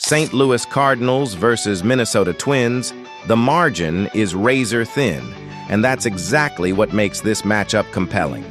St. Louis Cardinals versus Minnesota Twins, the margin is razor thin, and that's exactly what makes this matchup compelling.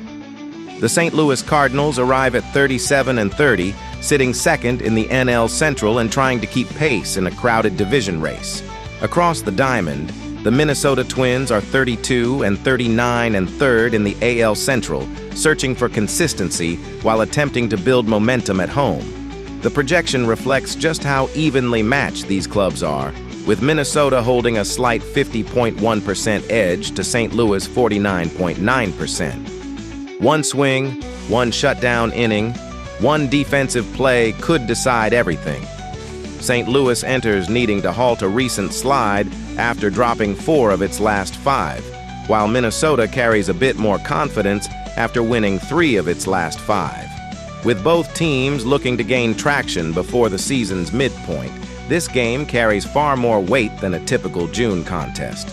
The St. Louis Cardinals arrive at 37-30, sitting second in the NL Central and trying to keep pace in a crowded division race. Across the diamond, the Minnesota Twins are 32-39 and third in the AL Central, searching for consistency while attempting to build momentum at home. The projection reflects just how evenly matched these clubs are, with Minnesota holding a slight 50.1% edge to St. Louis 49.9%. One swing, one shutdown inning, one defensive play could decide everything. St. Louis enters needing to halt a recent slide after dropping 4 of its last 5, while Minnesota carries a bit more confidence after winning 3 of its last 5. With both teams looking to gain traction before the season's midpoint, this game carries far more weight than a typical June contest.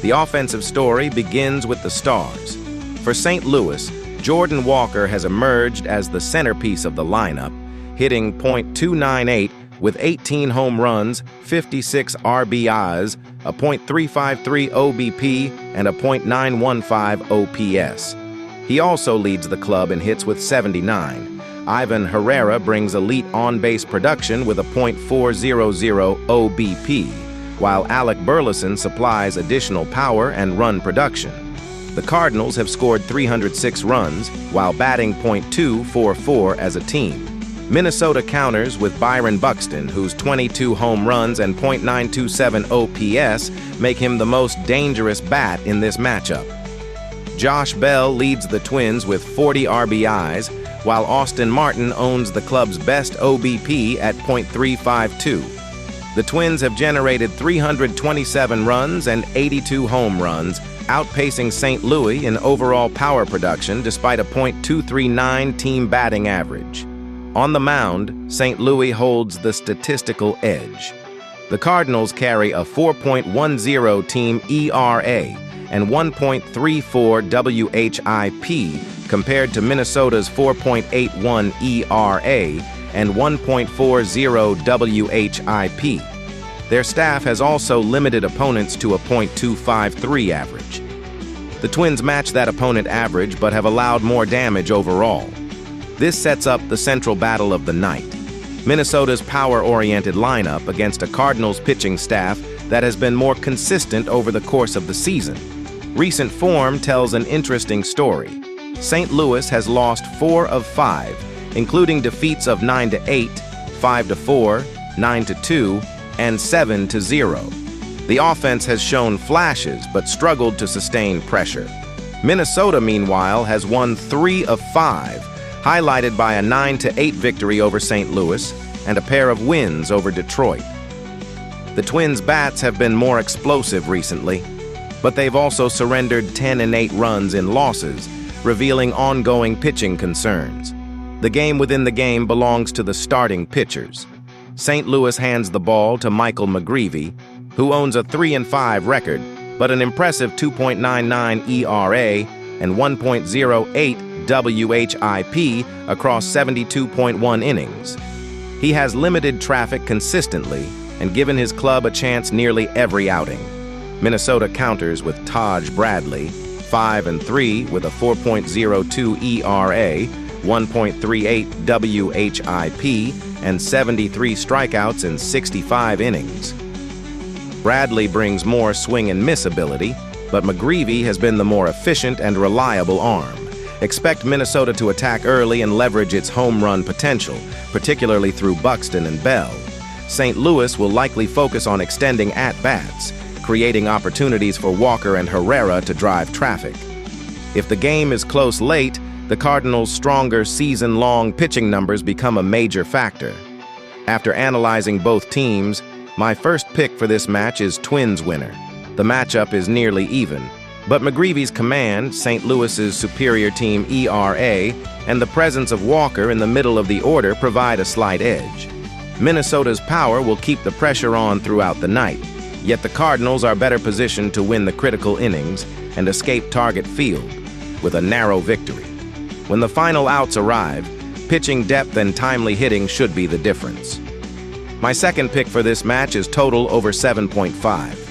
The offensive story begins with the stars. For St. Louis, Jordan Walker has emerged as the centerpiece of the lineup, hitting .298 with 18 home runs, 56 RBIs, a .353 OBP, and a .915 OPS. He also leads the club in hits with 79. Ivan Herrera brings elite on-base production with a .400 OBP, while Alec Burleson supplies additional power and run production. The Cardinals have scored 306 runs, while batting .244 as a team. Minnesota counters with Byron Buxton, whose 22 home runs and .927 OPS make him the most dangerous bat in this matchup. Josh Bell leads the Twins with 40 RBIs, while Austin Martin owns the club's best OBP at .352. The Twins have generated 327 runs and 82 home runs, outpacing St. Louis in overall power production despite a .239 team batting average. On the mound, St. Louis holds the statistical edge. The Cardinals carry a 4.10 team ERA and 1.34 WHIP compared to Minnesota's 4.81 ERA and 1.40 WHIP. Their staff has also limited opponents to a .253 average. The Twins match that opponent average but have allowed more damage overall. This sets up the central battle of the night: Minnesota's power-oriented lineup against a Cardinals pitching staff that has been more consistent over the course of the season. Recent form tells an interesting story. St. Louis has lost 4 of 5, including defeats of 9-8, 5-4, 9-2, and 7-0. The offense has shown flashes but struggled to sustain pressure. Minnesota, meanwhile, has won 3 of 5, highlighted by a 9-8 victory over St. Louis and a pair of wins over Detroit. The Twins' bats have been more explosive recently, but they've also surrendered 10 and 8 runs in losses, revealing ongoing pitching concerns. The game within the game belongs to the starting pitchers. St. Louis hands the ball to Michael McGreevy, who owns a 3-5 record, but an impressive 2.99 ERA and 1.08 WHIP across 72.1 innings. He has limited traffic consistently and given his club a chance nearly every outing. Minnesota counters with Taj Bradley, 5-3 with a 4.02 ERA, 1.38 WHIP, and 73 strikeouts in 65 innings. Bradley brings more swing and miss ability, but McGreevy has been the more efficient and reliable arm. Expect Minnesota to attack early and leverage its home run potential, particularly through Buxton and Bell. St. Louis will likely focus on extending at-bats, creating opportunities for Walker and Herrera to drive traffic. If the game is close late, the Cardinals' stronger season-long pitching numbers become a major factor. After analyzing both teams, my first pick for this match is Twins winner. The matchup is nearly even, but McGreevy's command, St. Louis's superior team ERA, and the presence of Walker in the middle of the order provide a slight edge. Minnesota's power will keep the pressure on throughout the night, yet the Cardinals are better positioned to win the critical innings and escape target field with a narrow victory. When the final outs arrive, pitching depth and timely hitting should be the difference. My second pick for this match is total over 7.5.